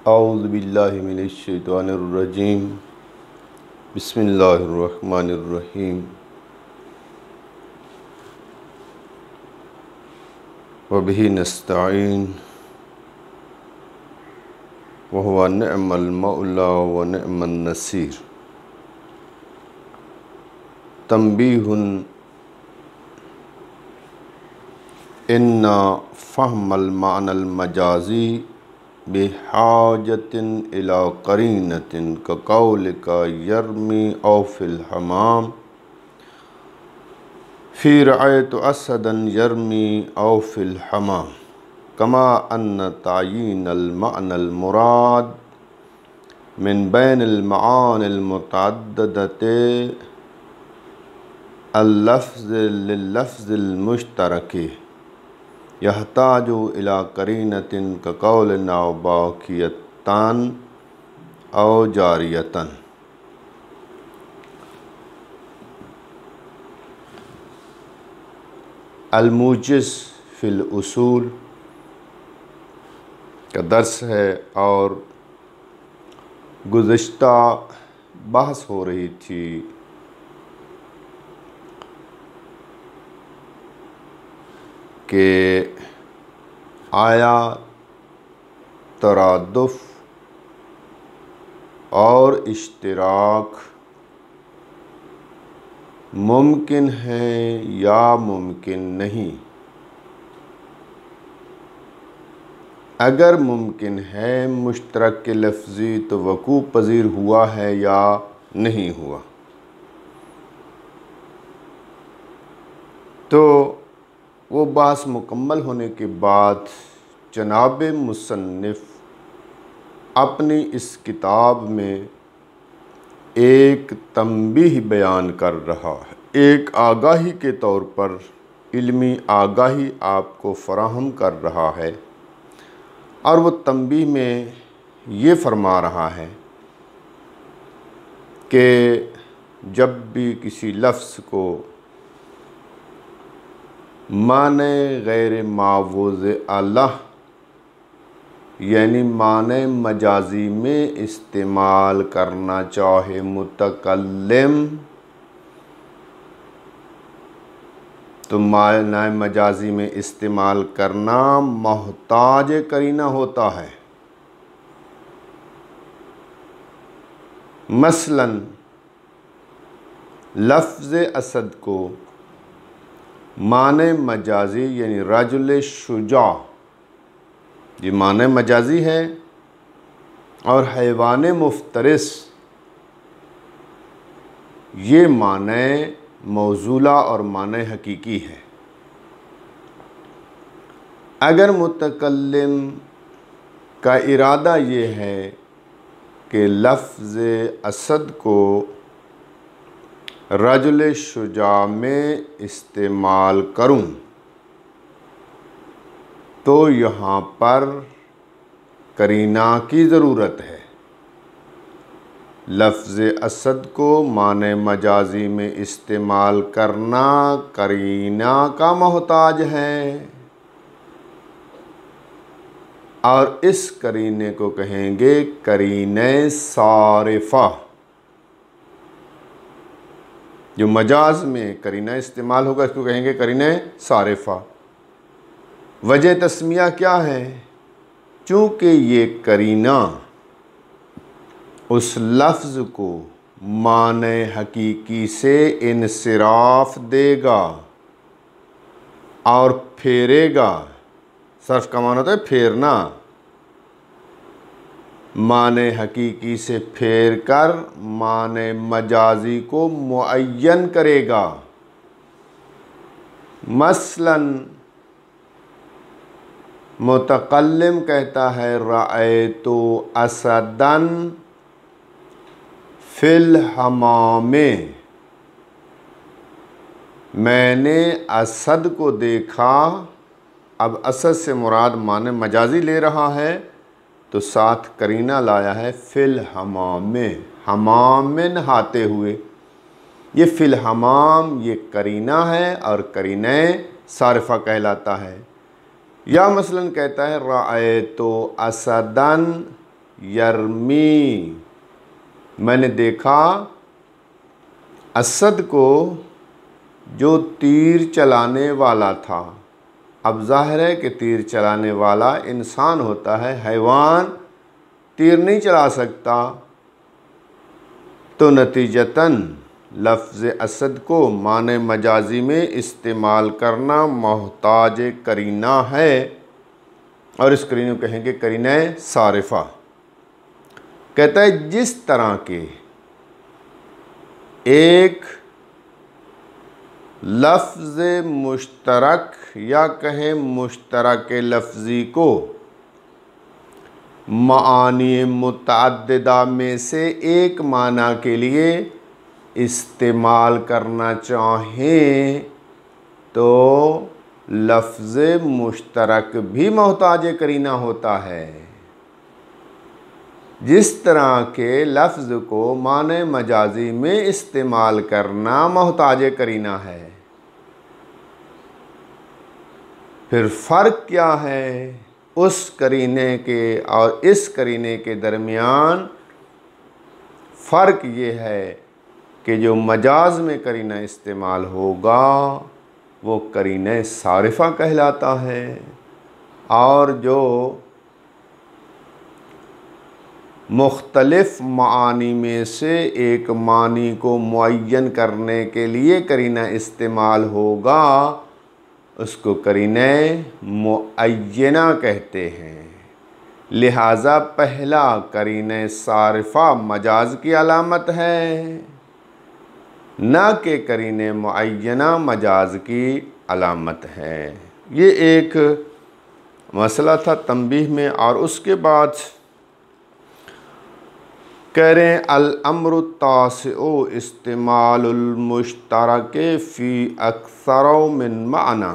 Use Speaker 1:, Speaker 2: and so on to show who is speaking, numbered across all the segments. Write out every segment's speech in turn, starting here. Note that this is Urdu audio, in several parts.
Speaker 1: اعوذ باللہ من الشیطان الرجیم بسم اللہ الرحمن الرحیم وبہ نستعین وہو نعم المولا ونعم النصیر تنبیہ ان فہم المعنى المجازی بحاجت الى قرینۃ کقولک یرمی او فی الحمام فی رعیت اسدا یرمی او فی الحمام کما ان تعیین المعنى المراد من بین المعانی المتعددۃ اللفظ لللفظ المشترک یحتاج الی قرینۃ کقولنا باقیۃ او جاریۃ۔ الموجز فی الاصول کا درس ہے اور گزشتہ بحث ہو رہی تھی کہ آیا ترادف اور اشتراک ممکن ہے یا ممکن نہیں؟ اگر ممکن ہے مشترک لفظی تو وقوع پذیر ہوا ہے یا نہیں ہوا؟ تو وہ بحث مکمل ہونے کے بعد جناب مصنف اپنی اس کتاب میں ایک تنبیہ بیان کر رہا ہے، ایک آگاہی کے طور پر علمی آگاہی آپ کو فراہم کر رہا ہے، اور وہ تنبیہ میں یہ فرما رہا ہے کہ جب بھی کسی لفظ کو معنی غیر معوض یعنی معنی مجازی میں استعمال کرنا چاہے متکلم، تو معنی مجازی میں استعمال کرنا محتاج قرینہ ہوتا ہے۔ مثلا لفظ اسد کو معنی مجازی یعنی رجل شجاع یہ معنی مجازی ہے، اور حیوان مفترس یہ معنی موصولہ اور معنی حقیقی ہے۔ اگر متکلم کا ارادہ یہ ہے کہ لفظ اسد کو رجل شجاع میں استعمال کروں تو یہاں پر قرینہ کی ضرورت ہے۔ لفظ اسد کو معنی مجازی میں استعمال کرنا قرینہ کا محتاج ہے، اور اس قرینے کو کہیں گے قرینہ صارفہ۔ جو مجاز میں قرینہ استعمال ہوگا اس کو کہیں گے قرینہ صارفہ۔ وجہ تسمیہ کیا ہے؟ چونکہ یہ قرینہ اس لفظ کو معنی حقیقی سے انصراف دے گا اور پھیرے گا۔ صرف کا معنی ہوتا ہے پھیرنا، معنی حقیقی سے پھیر کر معنی مجازی کو معین کرے گا۔ مثلا متکلم کہتا ہے رأیت اسدا فی الحمام، میں نے اسد کو دیکھا۔ اب اسد سے مراد معنی مجازی لے رہا ہے تو ساتھ قرینہ لایا ہے فی الحمام میں، حمام میں نہاتے ہوئے۔ یہ فی الحمام یہ قرینہ ہے اور قرینہ صارفہ کہلاتا ہے۔ یا مثلا کہتا ہے رأیت اسدن یرمی، میں نے دیکھا اسد کو جو تیر چلانے والا تھا۔ اب ظاہر ہے کہ تیر چلانے والا انسان ہوتا ہے، حیوان تیر نہیں چلا سکتا، تو نتیجتاً لفظ اسد کو معنی مجازی میں استعمال کرنا محتاج قرینہ ہے، اور اس قرینہ کو کہیں گے قرینہ صارفہ۔ کہتا ہے جس طرح کے ایک لفظ مشترک یا کہیں مشترک لفظی کو معانی متعددہ میں سے ایک معنی کے لیے استعمال کرنا چاہیں تو لفظ مشترک بھی محتاج قرینہ ہوتا ہے۔ جس طرح کے لفظ کو معنی مجازی میں استعمال کرنا محتاج قرینہ ہے، پھر فرق کیا ہے اس قرینے کے اور اس قرینے کے درمیان؟ فرق یہ ہے کہ جو مجاز میں قرینہ استعمال ہوگا وہ قرینہ صارفہ کہلاتا ہے، اور جو مختلف معانی میں سے ایک معنی کو معین کرنے کے لیے قرینہ استعمال ہوگا اس کو قرینہ معینہ کہتے ہیں۔ لہٰذا پہلا قرینہ صارفہ مجاز کی علامت ہے، نہ کہ قرینہ معینہ مجاز کی علامت ہے۔ یہ ایک مسئلہ تھا تنبیہ میں، اور اس کے بعد کہہ رہے ہیں الامر التاسع استعمال المشترک فی اکثر من معنی۔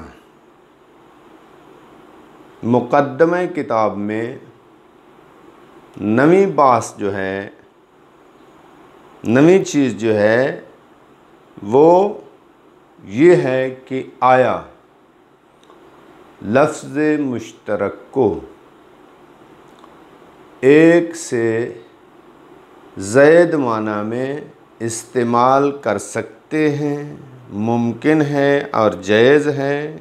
Speaker 1: مقدمہ کتاب میں نویں بحث جو ہے، نویں چیز جو ہے وہ یہ ہے کہ آیا لفظ مشترک کو ایک سے زائد معنی میں استعمال کر سکتے ہیں، ممکن ہے اور جائز ہے،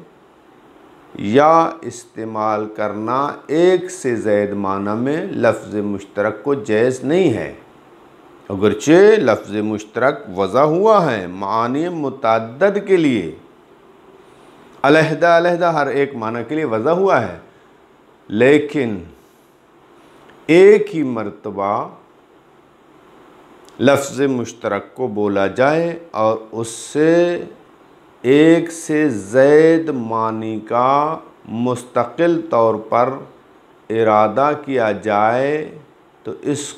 Speaker 1: یا استعمال کرنا ایک سے زائد معنی میں لفظ مشترک کو جائز نہیں ہے، اگرچہ لفظ مشترک وضع ہوا ہے معانی متعدد کے لیے، علیحدہ علیحدہ ہر ایک معنی کے لیے وضع ہوا ہے، لیکن ایک ہی مرتبہ لفظ مشترک کو بولا جائے اور اس سے ایک سے زائد معنی کا مستقل طور پر ارادہ کیا جائے تو اس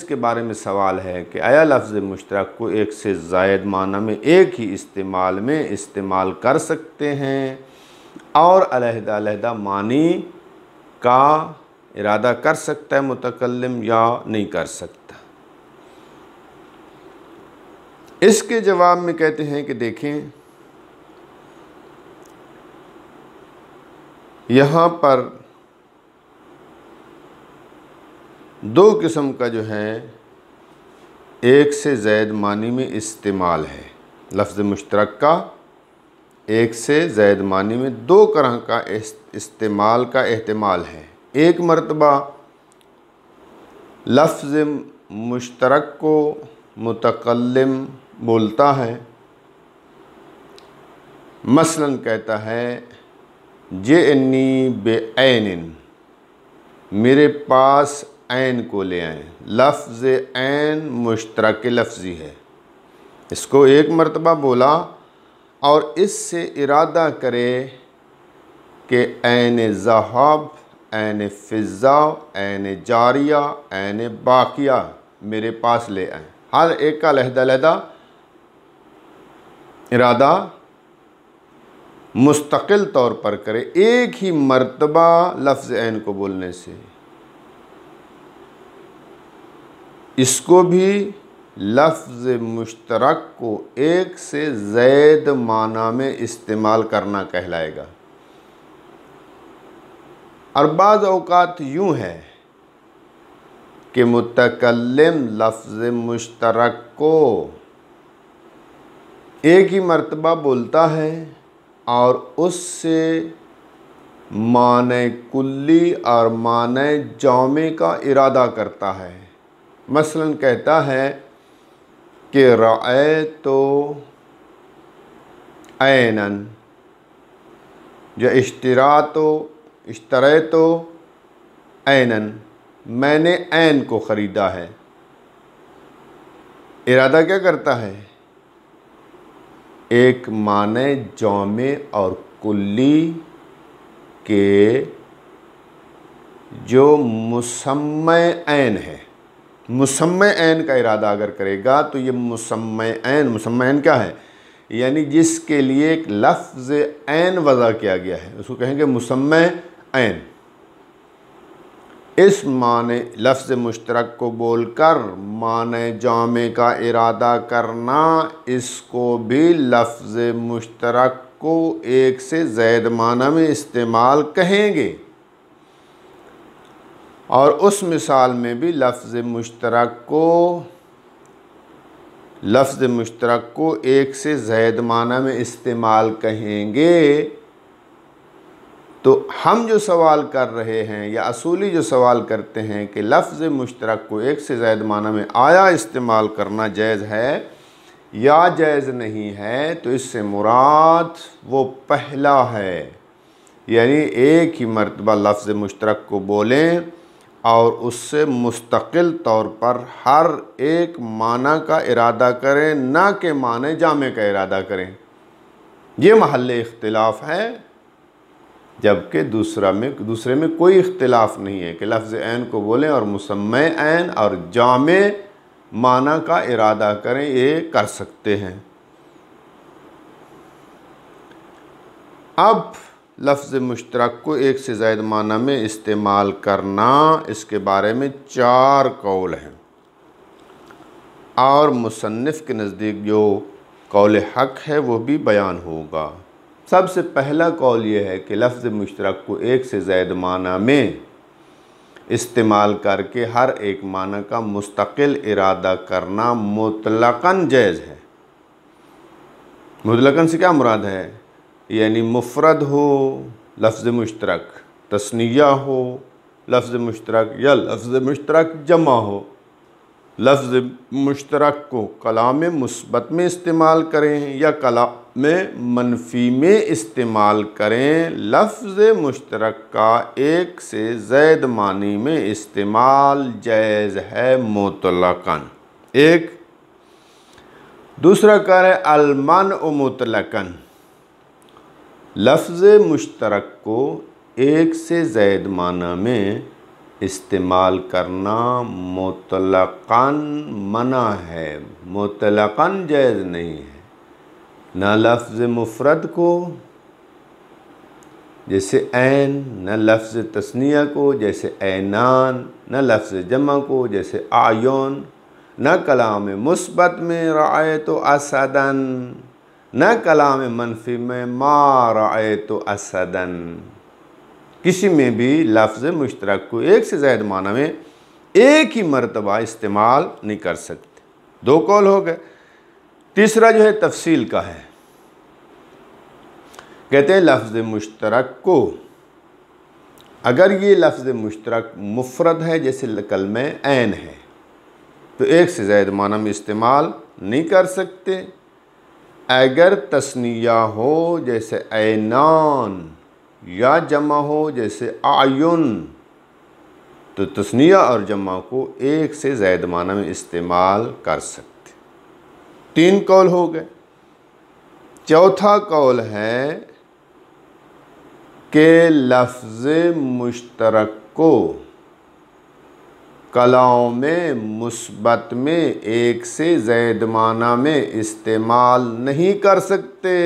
Speaker 1: کے بارے میں سوال ہے کہ آیا لفظ مشترک کو ایک سے زائد معنی میں ایک ہی استعمال میں استعمال کر سکتے ہیں اور علیحدہ علیحدہ معنی کا ارادہ کر سکتا ہے متکلم یا نہیں کر سکتا؟ اس کے جواب میں کہتے ہیں کہ دیکھیں یہاں پر دو قسم کا جو ہے ایک سے زائد معنی میں استعمال ہے، لفظ مشترک کا ایک سے زائد معنی میں دو طرح کا استعمال کا احتمال ہے۔ ایک مرتبہ لفظ مشترک کو متکلم بولتا ہے، مثلا کہتا ہے جئنی بعین، میرے پاس عین کو لے آئیں۔ لفظ عین مشترک لفظی ہے، اس کو ایک مرتبہ بولا اور اس سے ارادہ کرے کہ عین ذہب، عین فضہ، عین جاریہ، عین باقیہ میرے پاس لے آئیں، ہر ایک کا علیحدہ علیحدہ ارادہ مستقل طور پر کرے ایک ہی مرتبہ لفظ عین کو بولنے سے۔ اس کو بھی لفظ مشترک کو ایک سے زائد معنی میں استعمال کرنا کہلائے گا۔ اور بعض اوقات یوں ہے کہ متکلم لفظ مشترک کو ایک ہی مرتبہ بولتا ہے اور اس سے معنی کلی اور معنی جامع کا ارادہ کرتا ہے۔ مثلا کہتا ہے کہ رأیت عینا یا اشتریت عینا، میں نے عین کو خریدا ہے۔ ارادہ کیا کرتا ہے؟ ایک معنی جامع اور کلی کہ جو مسمی عین ہے، مسمی عین کا ارادہ اگر کرے گا تو یہ مسمی عین کیا ہے؟ یعنی جس کے لیے ایک لفظ عین وضع کیا گیا ہے، اس کو کہیں گے مسمی عین۔ اس معنی لفظ مشترک کو بول کر معنی جامع کا ارادہ کرنا، اس کو بھی لفظ مشترک کو ایک سے زائد معنی میں استعمال کہیں گے۔ اور اس مثال میں بھی لفظ مشترک کو ایک سے زائد معنی میں استعمال کہیں گے۔ تو ہم جو سوال کر رہے ہیں یا اصولی جو سوال کرتے ہیں کہ لفظ مشترک کو ایک سے زائد معنی میں آیا استعمال کرنا جائز ہے یا جائز نہیں ہے، تو اس سے مراد وہ پہلا ہے، یعنی ایک ہی مرتبہ لفظ مشترک کو بولیں اور اس سے مستقل طور پر ہر ایک معنی کا ارادہ کریں، نہ کہ معنی جامع کا ارادہ کریں۔ یہ محل اختلاف ہے، جبکہ دوسرے میں کوئی اختلاف نہیں ہے کہ لفظ عین کو بولیں اور مسمی عین اور جامع معنی کا ارادہ کریں، یہ کر سکتے ہیں۔ اب لفظ مشترک کو ایک سے زائد معنی میں استعمال کرنا، اس کے بارے میں 4 قول ہیں، اور مصنف کے نزدیک جو قول حق ہے وہ بھی بیان ہوگا۔ سب سے پہلا قول یہ ہے کہ لفظ مشترک کو ایک سے زائد معنی میں استعمال کر کے ہر ایک معنی کا مستقل ارادہ کرنا مطلقاً جائز ہے۔ مطلقاً سے کیا مراد ہے؟ یعنی مفرد ہو لفظ مشترک، تثنیہ ہو لفظ مشترک، یا لفظ مشترک جمع ہو۔ لفظ مشترک کو کلام مثبت میں استعمال کریں یا کلام منفی میں استعمال کریں، لفظ مشترک کا ایک سے زائد معنی میں استعمال جائز ہے مطلقاً۔ ایک دوسرا کہہ رہے المنع مطلقاً، لفظ مشترک کو ایک سے زائد معنی میں استعمال کرنا مطلقاً منع ہے، مطلقاً جائز نہیں ہے۔ نہ لفظ مفرد کو جیسے عین، نہ لفظ تثنیہ کو جیسے عینان، نہ لفظ جمع کو جیسے اعین، نہ کلام مثبت میں رأیت اسدا، نہ کلام منفی میں ما رأیت اسدا۔ کسی میں بھی لفظ مشترک کو ایک سے زائد معنی میں ایک ہی مرتبہ استعمال نہیں کر سکتے۔ 2 قول ہو گئے۔ تیسرا جو ہے تفصیل کا ہے، کہتے ہیں لفظ مشترک کو اگر یہ لفظ مشترک مفرد ہے جیسے کلمہ عین ہے تو ایک سے زائد معنی میں استعمال نہیں کر سکتے۔ اگر تثنیہ ہو جیسے عینان یا جمع ہو جیسے اعین تو تثنیہ اور جمع کو ایک سے زائد معنی میں استعمال کر سکتے۔ 3 قول ہو گئے۔ چوتھا قول ہے کہ لفظ مشترک کو کلام مثبت میں ایک سے زائد معنی میں استعمال نہیں کر سکتے۔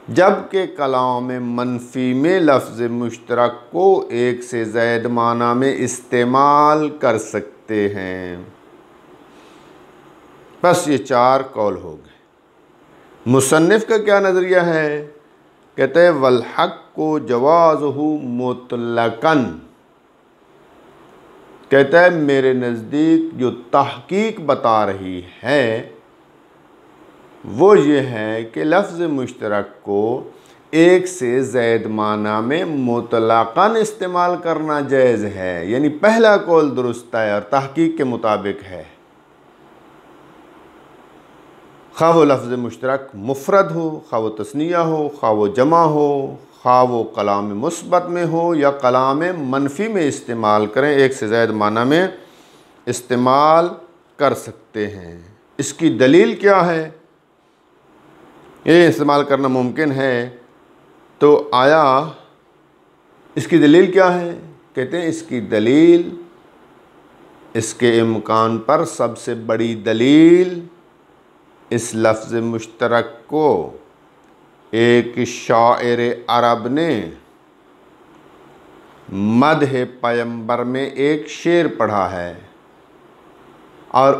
Speaker 1: جبکہ کلام منفی میں لفظ مشترک کو ایک سے زائد معنی میں استعمال کر سکتے ہیں۔ بس یہ 4 قول ہو گئے۔ مصنف کا کیا نظریہ ہے؟ کہتے ہیں والحق جوازہ مطلقاً، کہتا ہے میرے نزدیک جو تحقیق بتا رہی ہے وہ یہ ہے کہ لفظ مشترک کو ایک سے زائد معنی میں مطلقاً استعمال کرنا جائز ہے، یعنی پہلا قول درست ہے اور تحقیق کے مطابق ہے، خواہ وہ لفظ مشترک مفرد ہو، خواہ وہ تثنیہ ہو، خواہ وہ جمع ہو، خواہ وہ کلام مثبت میں ہو یا کلام منفی میں استعمال کریں، ایک سے زائد معنی میں استعمال کر سکتے ہیں۔ اس کی دلیل کیا ہے؟ یہ استعمال کرنا ممکن ہے تو آیا اس کی دلیل کیا ہے؟ کہتے ہیں اس کی دلیل، اس کے امکان پر سب سے بڑی دلیل اس لفظ مشترک کو ایک شاعر عرب نے مدح پیغمبر میں ایک شعر پڑھا ہے اور